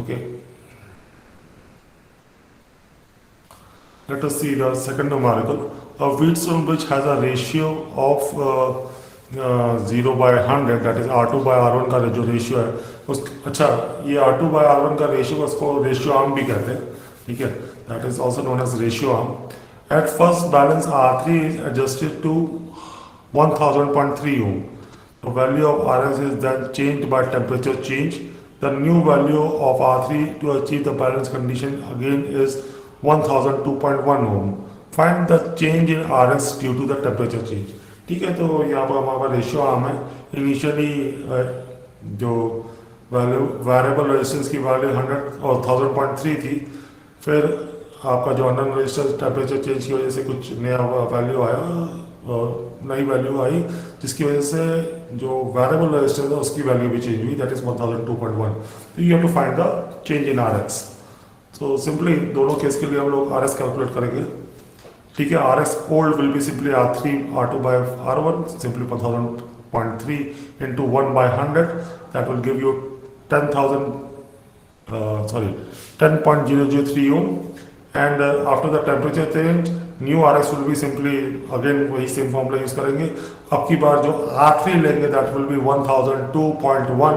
Okay, let us see the second numerical. A Wheatstone bridge has a ratio of 0 by 100, that is R2 by R1 का जो रेशियो है उस, अच्छा ये R2 by R1 का रेशियो, उसको रेशियो आर्म भी कहते हैं, ठीक है। That is also known as ratio arm. At first balance R3 is adjusted to 1000.3 ohm. The value of Rs is then changed by temperature change. The new value of R3 to achieve the balance condition again is 1002.1 ohm. Find the change in Rs due to the temperature change. ठीक है, तो यहाँ पर हमारा रेशियो आम है। इनिशियली जो वैल्यू वेरिएबल रेजिस्टेंस की वैल्यू 100 और 1000.3 थी, फिर आपका जो अननोन रेजिस्टेंस टेम्परेचर चेंज की वजह से कुछ नया वैल्यू आया, नई वैल्यू आई, जिसकी वजह से जो वेरिएबल रेजिस्टेंस है उसकी वैल्यू भी चेंज हुई, दैट इज 1002.1। तो you have to find the change in Rx। तो सिंपली दोनों केस के लिए हम लोग Rs कैलकुलेट करेंगे, ठीक है। Rx old will be simply R3 R2 by R1, simply 1000.3 into 1 by 100, that will give you 10.003 ohm, and after the temperature change new Rx will be simply again वही सेम फॉर्मूला यूज करेंगे। अब की बार जो R3 लेंगे that will be 1002.1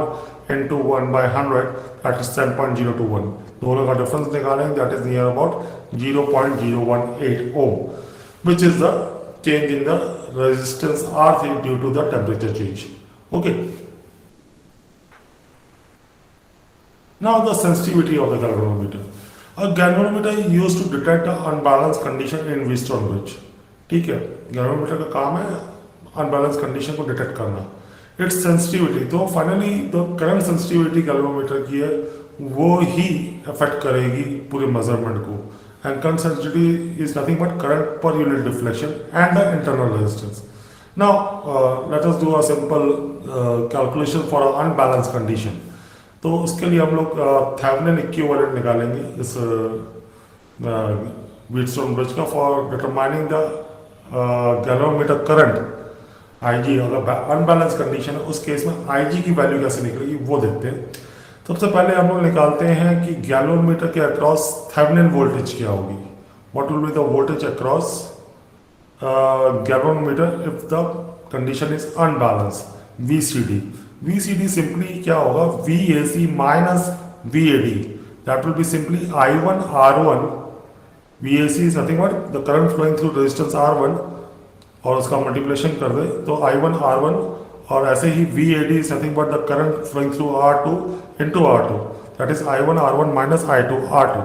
into 1 by 100, that is 10.021। दोनों का डिफरेंस निकालेंगे, that is near about 0.018 ohm, which is the change in the resistance R3 due to the temperature change. Okay. Now the sensitivity of the galvanometer. A galvanometer is used to detect the unbalanced condition in Wheatstone bridge. ठीक है, galvanometer का काम है unbalanced condition को डिटेक्ट करना। Its sensitivity, तो finally the current sensitivity galvanometer की है, वो ही अफेक्ट करेगी पूरे मेजरमेंट को। And current sensitivity is nothing but current per unit deflection and the internal resistance. Now let us do a simple calculation for a unbalance condition. तो उसके लिए हम लोग थेवेनिन इक्विवेलेंट निकालेंगे इस व्हीटस्टोन ब्रिज का for determining the galvanometer current IG। अगर अनबैलेंस कंडीशन है उस केस में IG की वैल्यू कैसे निकलेगी वो देखते हैं। सबसे पहले हम लोग निकालते हैं कि गैल्वेनोमीटर के अक्रॉस थेवेनिन वोल्टेज क्या होगी। What will be the voltage across galvanometer if the condition is unbalance. VCD simply क्या होगा, VAC minus VAD, that will be simply I1 R1। VAC is nothing but the current flowing through resistance R1 और उसका मल्टीप्लिकेशन कर दे तो I1 R1, और ऐसे ही VAD is nothing but the current flowing through R2 into R2, that is I1 R1 minus I2 R2।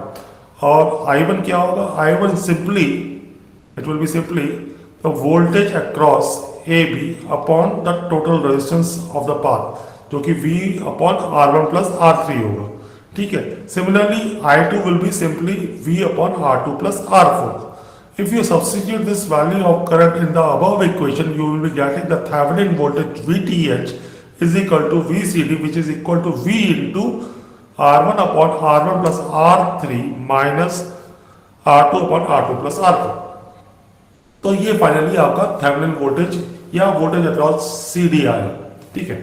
और I1 क्या होगा, I1 simply it will be simply the voltage across AB upon the total resistance of the path, जो कि V upon R1 plus R3 होगा, ठीक है। Similarly I2 will be simply V upon R2 plus R4। If you substitute this value of current in the above equation, you will be getting the Thevenin voltage VTH is equal to VCD, which is equal to V into R1 upon R1 plus R3 minus R2 upon R2 plus R4। तो ये फाइनली आपका थेवेनिन वोल्टेज या वोल्टेज अक्रॉस CD आया, ठीक है।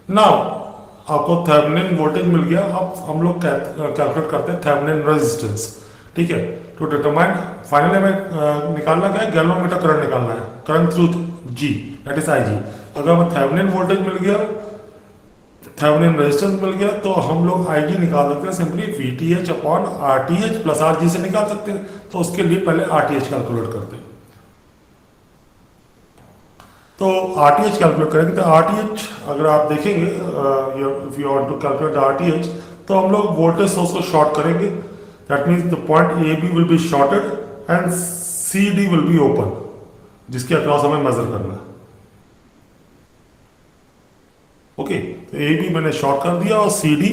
नाउ आपको थेवेनिन वोल्टेज मिल गया। अब हम लोग कैलकुलेट करते हैं थेवेनिन रेजिस्टेंस, ठीक है। टू डिटरमाइन फाइनली हमें निकालना क्या है, गैल्वेनोमीटर करंट निकालना है, current through G। That is IG। अगर हमें थेवेनिन वोल्टेज मिल गया, थेवेनिन रेजिस्टेंस मिल गया, तो हम लोग IG निकाल सकते हैं simply VTH upon RTH plus RG से निकाल सकते हैं। तो उसके लिए पहले RTH कैलकुलेट करते हैं। तो RTH कैलकुलेट करेंगे। तो RTH अगर आप देखेंगे, if you want to calculate RTH, तो हम लोग वोल्टेज सोर्स को शॉर्ट करेंगे। That means the point AB will be shorted and CD will be open, जिसके अक्रॉस हमें मेजर करना है। ओके, तो AB मैंने शॉर्ट कर दिया और CD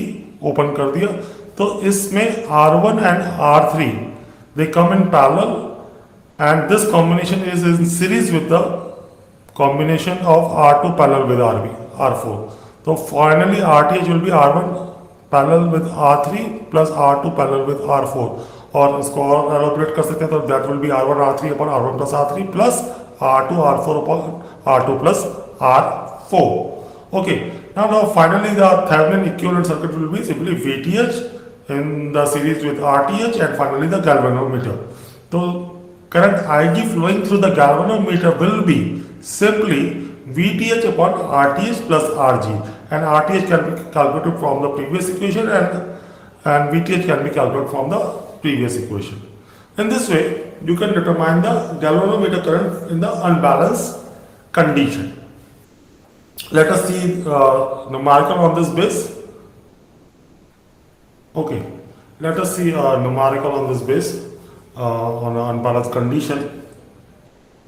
ओपन कर दिया। तो इसमें R1 and R3 they come in parallel and this combination is in series with the combination of R2 parallel with R4. So finally RTH will be R1 parallel with R3 plus R2 parallel with R4, और इसको और एलोबरेट कर सकते हैं। तो that will be R1 R3 upon R1 plus R3 plus R2 R4 upon R2 plus R4. Okay, now finally the Thevenin equivalent circuit will be simply VTH in the series with RTH and finally the galvanometer. So current IG flowing through the galvanometer will be simply VTH upon RTH plus RG, and RTH can be calculated from the previous equation and VTH can be calculated from the previous equation. In this way, you can determine the galvanometer current in the unbalanced condition. Let us see numerical on this base. Okay, let us see numerical on this base on an unbalanced condition.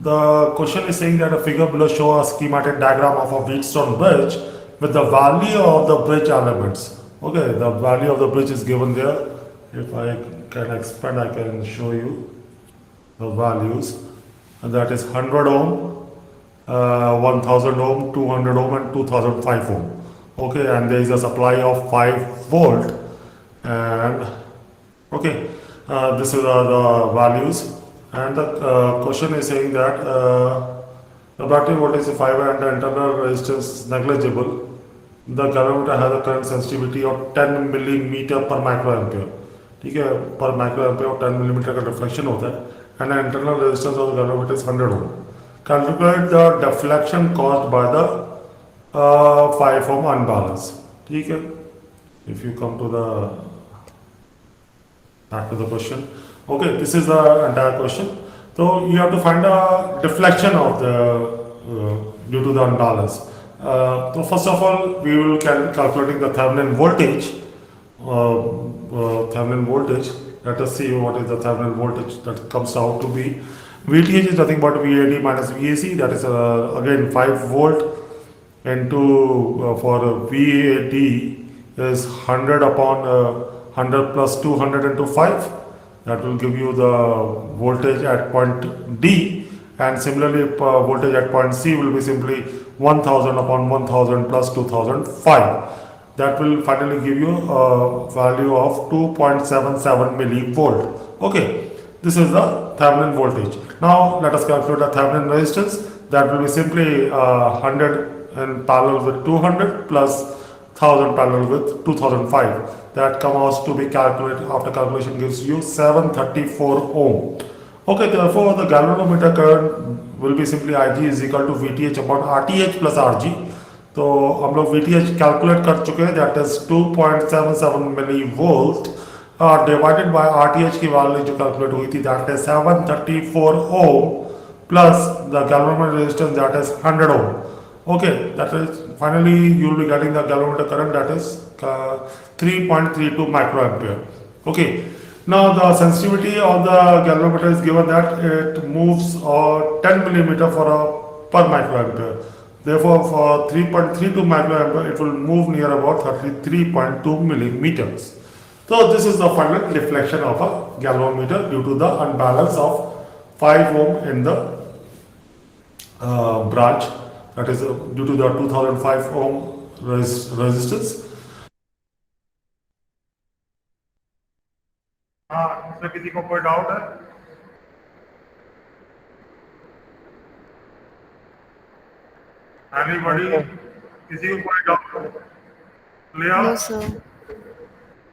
The question is saying that a figure below show a schematic diagram of a Wheatstone bridge with the value of the bridge elements. Okay, the value of the bridge is given there. If I can expand, I can show you the values. And that is 100 ohm, 1000 ohm, 200 ohm and 2005 ohm. Okay, and there is a supply of 5 volt. And okay, this is the values. And the question is saying that the battery voltage is 5 and the internal resistance is negligible. The galvanometer has a current sensitivity of 10 millimeter per microampere. ठीक है, पर माइक्रोएम्पियर और 10 मिलीमीटर का डिफ्लेक्शन होता है। And internal resistance of the galvanometer is 100 ohm. Calculate the deflection caused by the 5 ohm unbalance. ठीक है, if you come to the back to the question. Okay, this is the entire question. So you have to find the deflection of the due to the unbalance. So first of all, we will calculating the Thevenin voltage. Thevenin voltage. Let us see what is the Thevenin voltage that comes out to be. VTH is nothing but VAD minus VAC. That is again 5 volt into for VAD is 100 upon 100 plus 200 into 5. That will give you the voltage at point D, and similarly voltage at point C will be simply 1000 upon 1000 plus 2005. That will finally give you a value of 2.77 millivolt. Okay, this is the Thevenin voltage. Now let us calculate the Thevenin resistance. That will be simply 100 in parallel with 200 plus 1000 parallel with 2005. That comes out to be calculated, after calculation gives you 734 ohm. Okay, therefore the galvanometer current will be simply IG is equal to VTH upon RTH plus RG. तो हम लोग VTH कैलकुलेट कर चुके हैं, that is 2.77 millivolt divided by RTH की वैल्यू जो कैलकुलेट हुई थी, that is 734 ohm plus the galvanometer resistance, that is 100 ohm. Okay, that is finally you will be getting the galvanometer current, that is 3.32 microampere. Okay, now the sensitivity of the galvanometer is given that it moves 10 millimeter per microampere. Therefore, for 3.32 microampere, it will move near about 33.2 millimeters. So this is the final deflection of a galvanometer due to the unbalance of 5 ohm in the branch. That is due to the 2005 ohm resistance. हाँ, इसमें किसी को कोई डाउट है? Anybody? किसी को कोई डाउट? क्लियर? No, sir.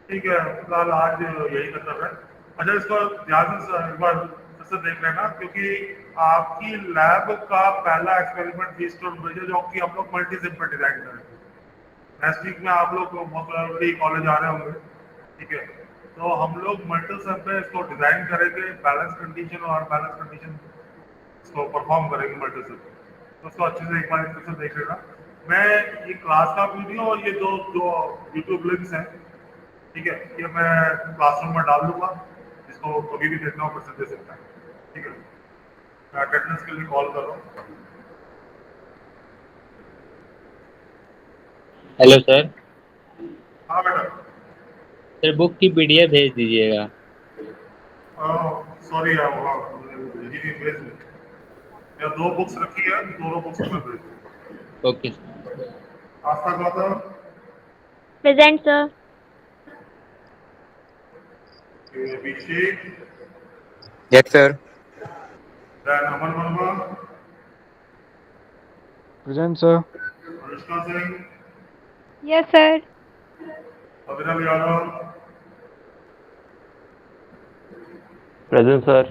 ठीक है, फिलहाल आज यही मतलब है। अच्छा, इसको ध्यान से एक बार फिर से देख लेना, क्योंकि आपकी लैब का पहला एक्सपेरिमेंट 20 टन भेजो जो कि आप लोग मल्टी सिम पर डिजाइन करेंगे। नेक्स्ट वीक में आप लोग मोस्ट कॉलेज आ रहे होंगे, ठीक है। तो हम लोग मल्टी सिम पे इसको डिजाइन करेंगे, बैलेंस कंडीशन और बैलेंस कंडीशन इसको परफॉर्म करेंगे मल्टी सिम। तो उसको अच्छे से एक बार फिर से देख लेना। मैं ये क्लास का वीडियो और ये दो जो यूट्यूब लिंक्स हैं, ठीक है, ये मैं क्लासरूम में डाल दूंगा, इसको कभी भी देखना हो फिर से दे सकता है, ठीक है। मैं अटेंडेंस के लिए कॉल कर रहा हूँ। Hello sir. हाँ बेटा। सर बुक की पीडीएफ भेज दीजिएगा। सॉरी यार, वहाँ भेजी नहीं, भेज दूँ। या 2 बुक्स रखी है, दोनों बुक्स में भेज दूँ। Okay sir. Astha Gautam. Present sir. Abhishek. Yes sir. Aman Verma. Present sir. Anushka Singh. Yes sir. Abhinav Yadav. Present sir.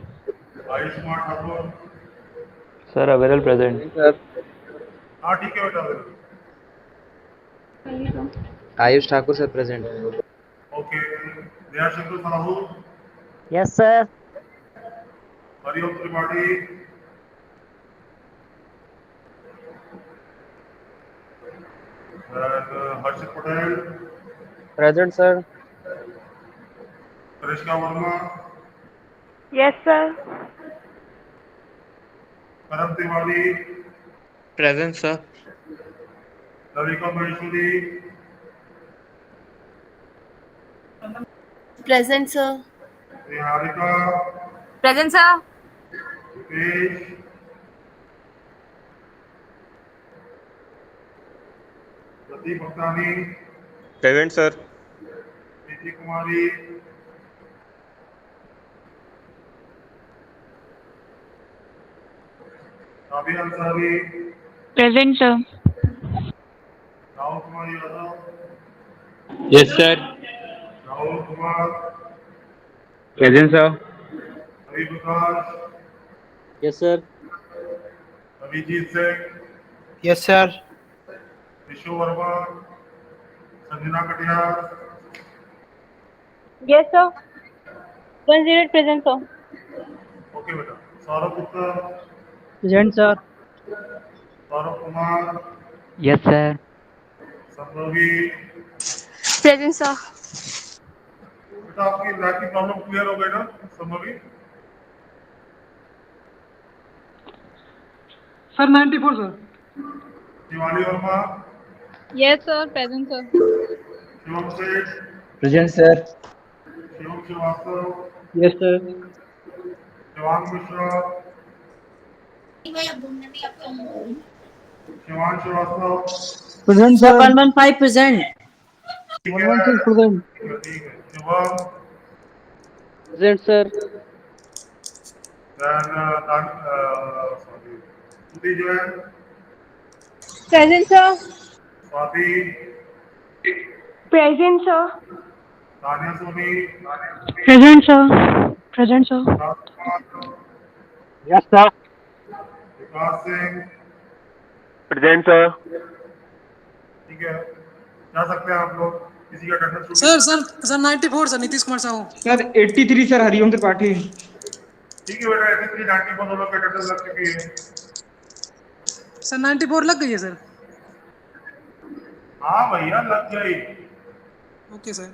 Ayush Kumar Thakur. Sir available present. हाँ ठीक है बेटा। Ayush Thakur sir present. Okay. Dayashankar Sahu. Yes, sir. Hariom Tripathi. Harshit Patel. Present sir. Karishma Verma. Yes sir. Karam Tiwari. Present sir. Lalika Maheshwari. Present sir. Niharika. Present sir. Rupesh. Pradeep Bhaktani. Present sir. प्रीति Kumari. Rabia Ansari. Present sir. Rahul Kumar Yadav. Yes sir. Rahul Kumar. Present sir. Ravi Prakash. Yes sir. Abhijeet Singh. Yes sir. Vishu Verma. Sanjana Katiyar. Yes sir. 10 present sir. Okay बेटा। Saurabh Gupta. Present, sir. Saurabh Kumar. Yes sir. Sambhavi. Present sir. बेटा आपकी लैब की प्रॉब्लम क्लियर हो गई ना Sambhavi? Sir, 94, sir. Shivani Verma. Yes sir. Present sir. Shivam Seth. Present sir. Shivam Srivastava. Yes sir. Shivang Mishra. Shivan Srivastava. Present, sir. 115 present. ठीक है। 116 present. ठीक है। Shivam. Present sir. Then sorry Shruti Jain. Present sir. Swati. Present sir. Tania Soni. Present sir. Present sir. Rajkumar. Yes sir. Vikas Singh. Present sir. ठीक है, जा सकते हैं आप लोग। किसी का attendance Sir, 94, sir. Nitish Kumar Sahu. Sir 83 sir Hariom Tripathi. ठीक है बेटा। ऐसे 390 दोनों का अटेंडेंस लग चुकी है। Sir, 94 लग गई है, sir. हाँ भैया लग गई। Okay, sir.